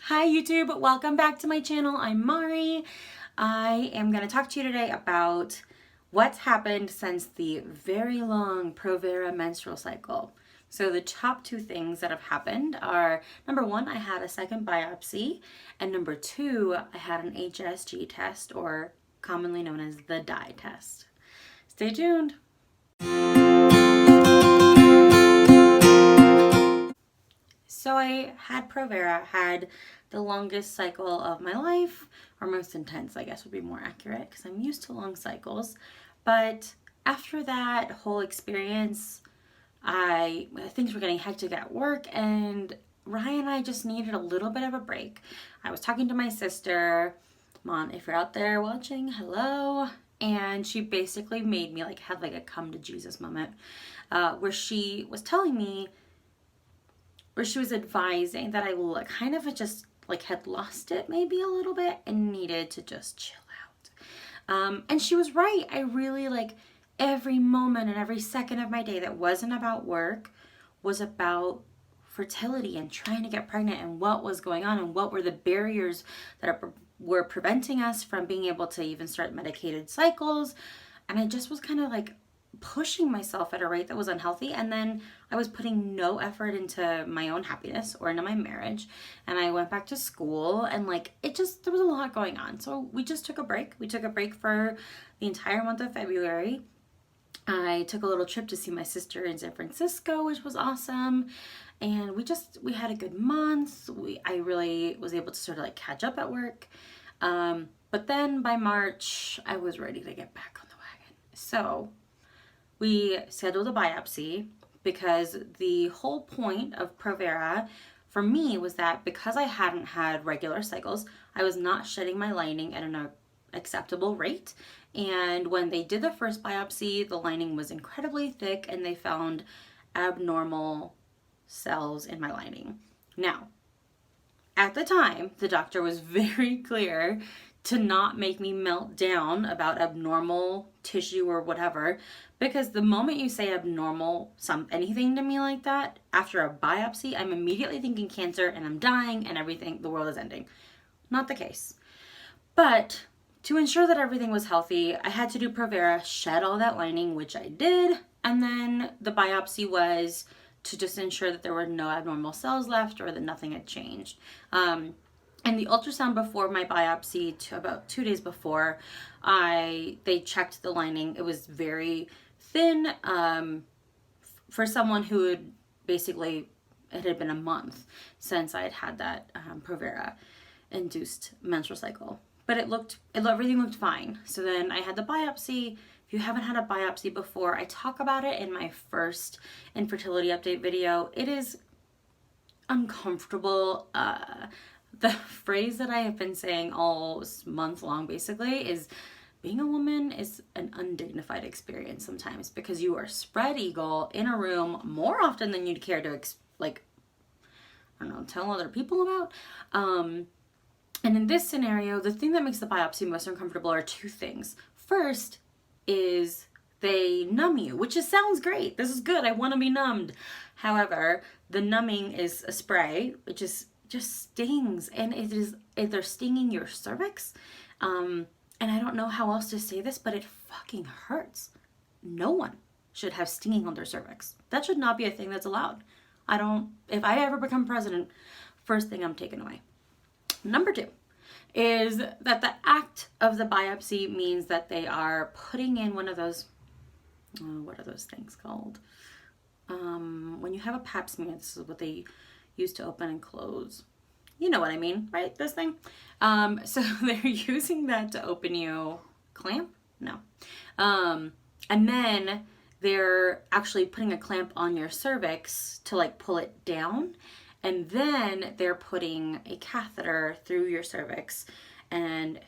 Hi YouTube, welcome back to my channel. I'm Mari. I am going to talk to you today about what's happened since the very long Provera menstrual cycle. So the top two things that have happened are, number one, I had a second biopsy, and number two, I had an HSG test, or commonly known as the dye test. Stay tuned. So I had Provera, had the longest cycle of my life, or most intense, I guess would be more accurate, because I'm used to long cycles. But after that whole experience, things were getting hectic at work, and Ryan and I just needed a little bit of a break. I was talking to my sister, Mom, if you're out there watching, hello. And she basically made me have a come to Jesus moment, where she was telling me, where she was advising that I kind of just had lost it maybe a little bit and needed to just chill out. And she was right. I really every moment and every second of my day that wasn't about work was about fertility and trying to get pregnant and what was going on and what were the barriers that were preventing us from being able to even start medicated cycles. And I just was kind of pushing myself at a rate that was unhealthy, and then I was putting no effort into my own happiness or into my marriage. And I went back to school, and there was a lot going on. So we just took a break. We took a break for the entire month of February. I took a little trip to see my sister in San Francisco, which was awesome. And we had a good month. I really was able to sort of catch up at work. But then by March, I was ready to get back on the wagon. So we scheduled a biopsy because the whole point of Provera for me was that because I hadn't had regular cycles, I was not shedding my lining at an acceptable rate. And when they did the first biopsy, the lining was incredibly thick and they found abnormal cells in my lining. Now, at the time, the doctor was very clear to not make me melt down about abnormal tissue or whatever, because the moment you say abnormal anything to me like that, after a biopsy, I'm immediately thinking cancer and I'm dying and everything, the world is ending. Not the case. But to ensure that everything was healthy, I had to do Provera, shed all that lining, which I did, and then the biopsy was to just ensure that there were no abnormal cells left or that nothing had changed. And the ultrasound before my biopsy, about 2 days before, they checked the lining. It was very thin for someone who had basically, it had been a month since I had had that Provera induced menstrual cycle. But everything looked fine. So then I had the biopsy. If you haven't had a biopsy before, I talk about it in my first infertility update video. It is uncomfortable. The phrase that I have been saying all month long basically is being a woman is an undignified experience sometimes, because you are spread eagle in a room more often than you'd care to tell other people about. And in this scenario, the thing that makes the biopsy most uncomfortable are two things. First is they numb you, which sounds great. This is good. I want to be numbed. However, the numbing is a spray, which is just stings, and they're stinging your cervix. And I don't know how else to say this, but it fucking hurts. No one should have stinging on their cervix. That should not be a thing that's allowed. If I ever become president, first thing I'm taking away. Number two is that the act of the biopsy means that they are putting in one of those, what are those things called? When you have a pap smear, this is what they use to open and close. You know what I mean, right? This thing. So they're using that to open you. Clamp? No. And then they're actually putting a clamp on your cervix to pull it down. And then they're putting a catheter through your cervix, and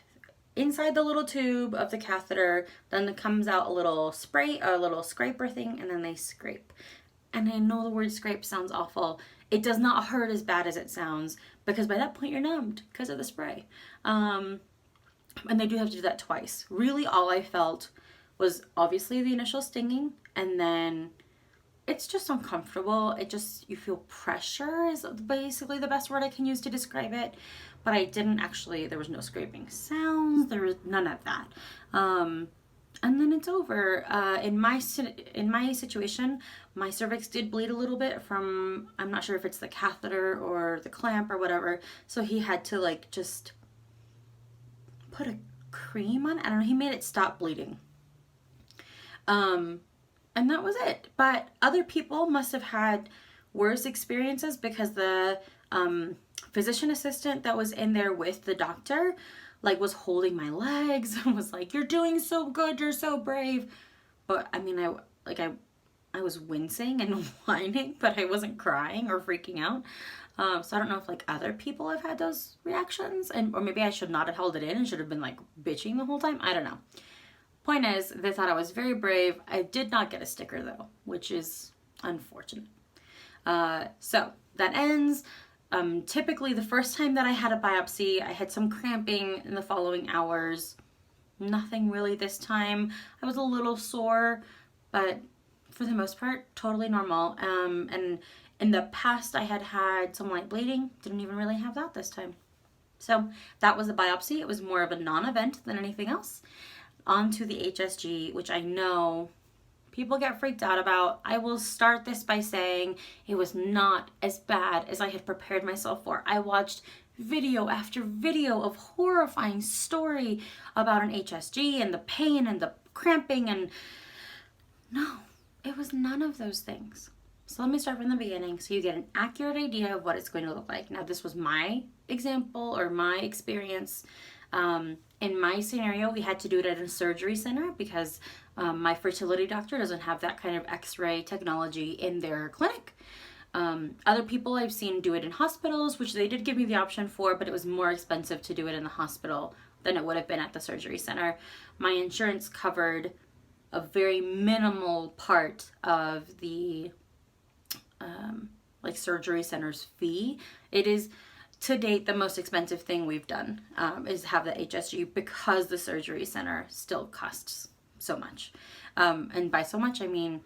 inside the little tube of the catheter, then it comes out a little spray, a little scraper thing, and then they scrape. And I know the word scrape sounds awful. It does not hurt as bad as it sounds, because by that point you're numbed because of the spray. And they do have to do that twice. Really all I felt was obviously the initial stinging, and then it's just uncomfortable. You feel pressure is basically the best word I can use to describe it. But I didn't actually, there was no scraping sounds. There was none of that. And then it's over. In my situation, my cervix did bleed a little bit from, I'm not sure if it's the catheter or the clamp or whatever. So he had to like just put a cream on it. I don't know. He made it stop bleeding. And that was it. But other people must have had worse experiences because the physician assistant that was in there with the doctor like was holding my legs and was like, "You're doing so good, you're so brave." But I mean, I was wincing and whining, but I wasn't crying or freaking out. So I don't know if like other people have had those reactions, or maybe I should not have held it in and should have been like bitching the whole time. I don't know. Point is, they thought I was very brave. I did not get a sticker though, which is unfortunate. So that ends. Typically the first time that I had a biopsy, I had some cramping in the following hours. Nothing really this time. I was a little sore, but for the most part, totally normal. And in the past, I had some light bleeding. Didn't even really have that this time. So that was a biopsy. It was more of a non-event than anything else. On to the HSG, which I know people get freaked out about. I will start this by saying it was not as bad as I had prepared myself for. I watched video after video of horrifying story about an HSG and the pain and the cramping, and no, it was none of those things. So let me start from the beginning so you get an accurate idea of what it's going to look like. Now, this was my example or my experience. In my scenario, we had to do it at a surgery center because my fertility doctor doesn't have that kind of x-ray technology in their clinic. Other people I've seen do it in hospitals, which they did give me the option for, but it was more expensive to do it in the hospital than it would have been at the surgery center. My insurance covered a very minimal part of the like surgery center's fee. It is to date the most expensive thing we've done is have the HSG because the surgery center still costs so much. And by so much, I mean,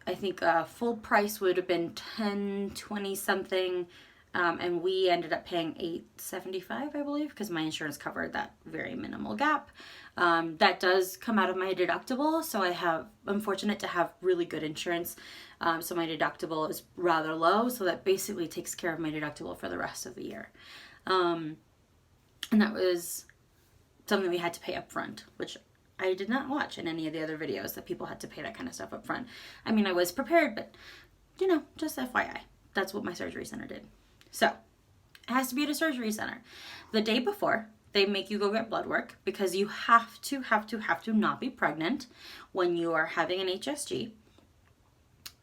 I think full price would have been $10-20 something, and we ended up paying $875, I believe, because my insurance covered that very minimal gap. That does come out of my deductible, so I'm fortunate to have really good insurance. So my deductible is rather low, so that basically takes care of my deductible for the rest of the year. And that was something we had to pay up front, which I did not watch in any of the other videos that people had to pay that kind of stuff up front. I mean, I was prepared, but you know, just FYI, that's what my surgery center did. So it has to be at a surgery center. The day before, they make you go get blood work because you have to not be pregnant when you are having an HSG.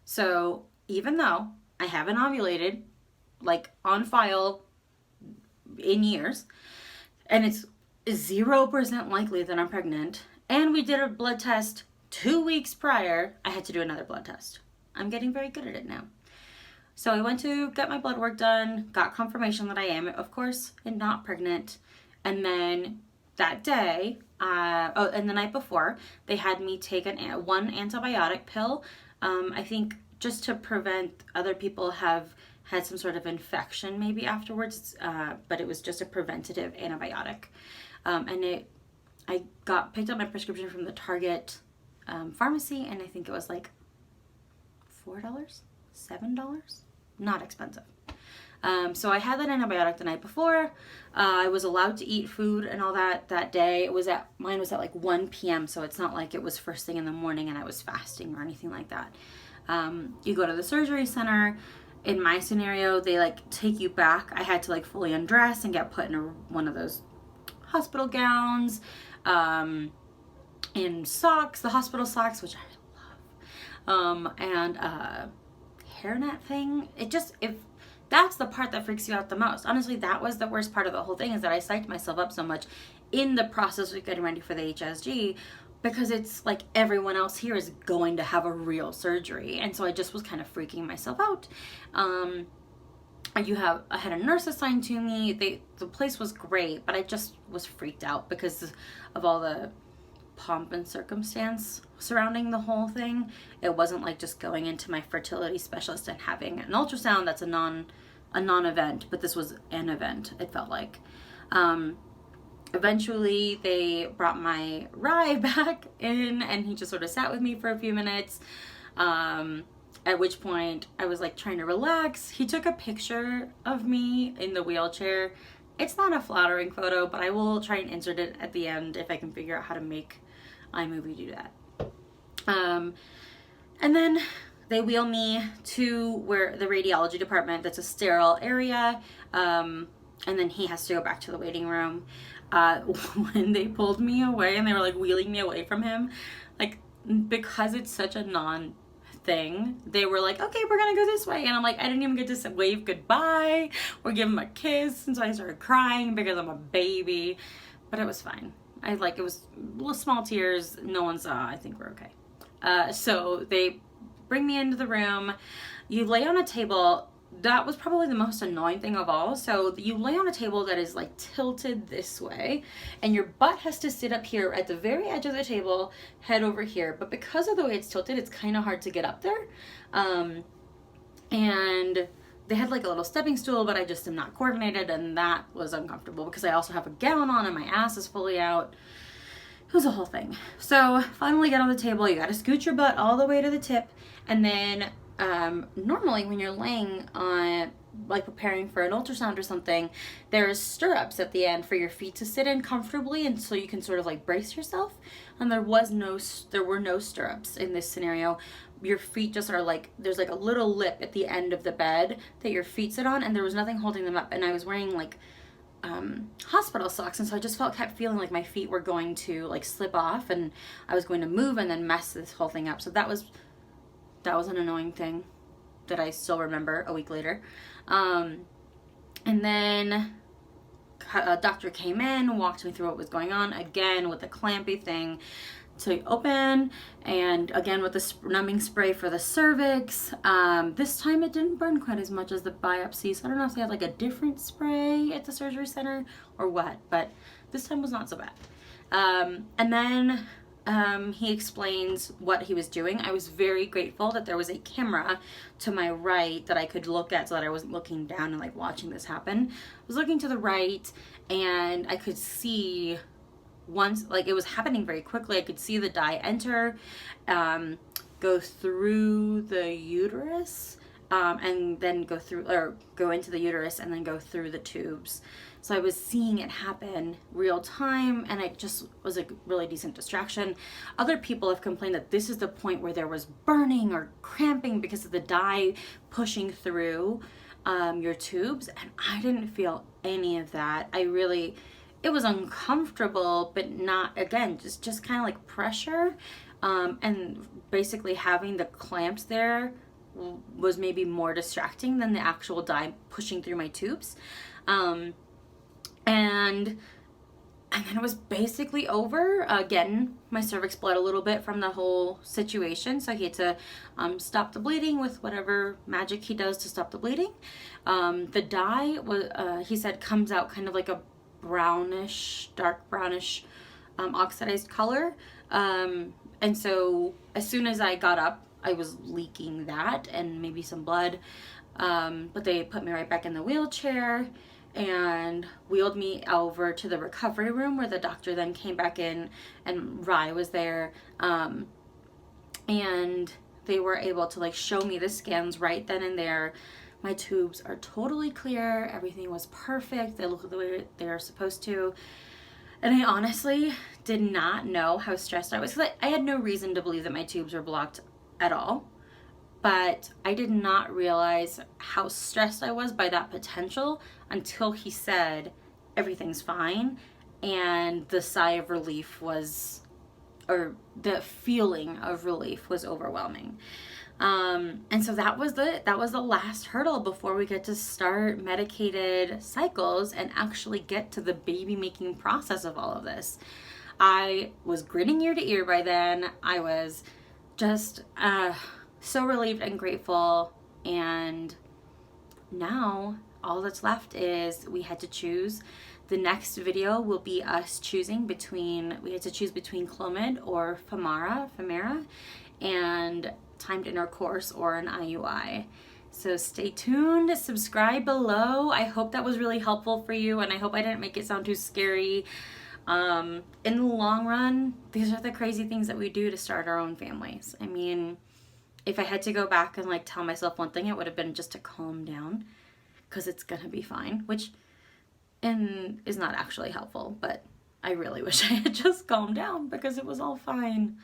So even though I haven't ovulated like on file in years, and it's 0% likely that I'm pregnant, and we did a blood test 2 weeks prior, I had to do another blood test. I'm getting very good at it now. So I went to get my blood work done, got confirmation that I am, of course, and not pregnant. And then that day, and the night before, they had me take one antibiotic pill. I think just to prevent other people have had some sort of infection maybe afterwards, but it was just a preventative antibiotic. And I picked up my prescription from the Target pharmacy, and I think it was like $4, $7, not expensive. So I had that antibiotic the night before. I was allowed to eat food and all that day. Mine was at like 1 p.m. So it's not like it was first thing in the morning and I was fasting or anything like that. You go to the surgery center. In my scenario, they like take you back. I had to like fully undress and get put in one of those hospital gowns, in socks, the hospital socks, which I love, and hairnet thing. If that's the part that freaks you out the most. Honestly, that was the worst part of the whole thing, is that I psyched myself up so much in the process of getting ready for the HSG, because it's like everyone else here is going to have a real surgery. And so I just was kind of freaking myself out. I had a nurse assigned to me. The place was great, but I just was freaked out because of all the pomp and circumstance surrounding the whole thing. It wasn't like just going into my fertility specialist and having an ultrasound. That's a non-event, but this was an event, it felt like. Eventually they brought my Rye back in, and he just sort of sat with me for a few minutes, at which point I was like trying to relax. He took a picture of me in the wheelchair. It's not a flattering photo, but I will try and insert it at the end if I can figure out how to make iMovie do that. And then they wheel me to where the radiology department, that's a sterile area, and then he has to go back to the waiting room. When they pulled me away and they were like wheeling me away from him, like, because it's such a non-thing, they were like, okay, we're gonna go this way, and I'm like, I didn't even get to wave goodbye or give him a kiss, and so I started crying because I'm a baby, but it was fine. It was little small tears, no one saw. I think we're okay. So they bring me into the room. You lay on a table. That was probably the most annoying thing of all. So you lay on a table that is like tilted this way, and your butt has to sit up here at the very edge of the table, head over here. But because of the way it's tilted, it's kind of hard to get up there. And they had like a little stepping stool, but I just am not coordinated, and that was uncomfortable because I also have a gown on and my ass is fully out. It was a whole thing. So finally get on the table. You got to scoot your butt all the way to the tip, and then normally when you're laying on, like preparing for an ultrasound or something, there's stirrups at the end for your feet to sit in comfortably, and so you can sort of like brace yourself. And there were no stirrups in this scenario. Your feet just are like, there's like a little lip at the end of the bed that your feet sit on, and there was nothing holding them up. And I was wearing like hospital socks, and so I just kept feeling like my feet were going to like slip off, and I was going to move and then mess this whole thing up. So that was an annoying thing that I still remember a week later. And then a doctor came in, walked me through what was going on, again with the clampy thing to open, and again with the numbing spray for the cervix. This time it didn't burn quite as much as the biopsy, so I don't know if they had like a different spray at the surgery center or what, but this time was not so bad. And then he explains what he was doing. I was very grateful that there was a camera to my right that I could look at so that I wasn't looking down and like watching this happen. I was looking to the right, and I could see once, like it was happening very quickly. I could see the dye enter, go through the uterus, and then go into the uterus and then go through the tubes. So I was seeing it happen real time, and it just was a really decent distraction. Other people have complained that this is the point where there was burning or cramping because of the dye pushing through your tubes, and I didn't feel any of that. It was uncomfortable, but not, again, just kind of like pressure, and basically having the clamps there was maybe more distracting than the actual dye pushing through my tubes. And then it was basically over. Again, my cervix bled a little bit from the whole situation, so he had to stop the bleeding with whatever magic he does to stop the bleeding. The dye was, he said, comes out kind of like a brownish, dark brownish, oxidized color. And so as soon as I got up, I was leaking that and maybe some blood. But they put me right back in the wheelchair and wheeled me over to the recovery room, where the doctor then came back in, and Rye was there. And they were able to like show me the scans right then and there. My tubes are totally clear. Everything was perfect. They look the way they're supposed to. And I honestly did not know how stressed I was, because I had no reason to believe that my tubes were blocked at all. But I did not realize how stressed I was by that potential until he said everything's fine, and the sigh of relief was, or the feeling of relief was overwhelming. And so that was the last hurdle before we get to start medicated cycles and actually get to the baby making process of all of this. I was grinning ear to ear by then. I was just so relieved and grateful, and now all that's left is we had to choose. The next video will be us choosing between, we had to choose between Clomid or Femara, and timed intercourse or an IUI. So stay tuned, subscribe below. I hope that was really helpful for you, and I hope I didn't make it sound too scary. In the long run, these are the crazy things that we do to start our own families. I mean, if I had to go back and like tell myself one thing, it would have been just to calm down, because it's gonna be fine, which is not actually helpful, but I really wish I had just calmed down because it was all fine.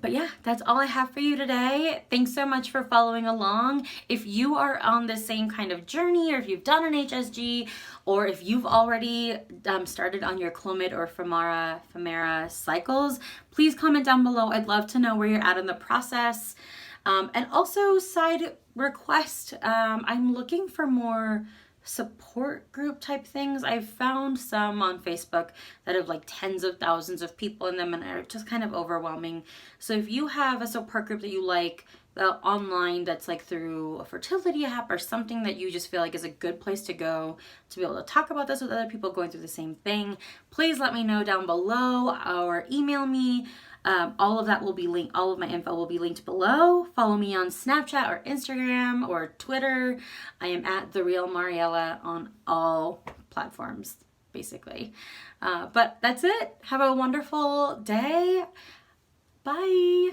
But yeah, that's all I have for you today. Thanks so much for following along. If you are on the same kind of journey, or if you've done an HSG, or if you've already started on your Clomid or Femara cycles, please comment down below. I'd love to know where you're at in the process. And also, side request, I'm looking for more support group type things. I've found some on Facebook that have like tens of thousands of people in them, and are just kind of overwhelming. So if you have a support group that you like, the online that's like through a fertility app or something that you just feel like is a good place to go to be able to talk about this with other people going through the same thing, please let me know down below or email me. All of that will be linked, all of my info will be linked below. Follow me on Snapchat or Instagram or Twitter. I am at Therealmariela on all platforms, basically. But that's it. Have a wonderful day. Bye.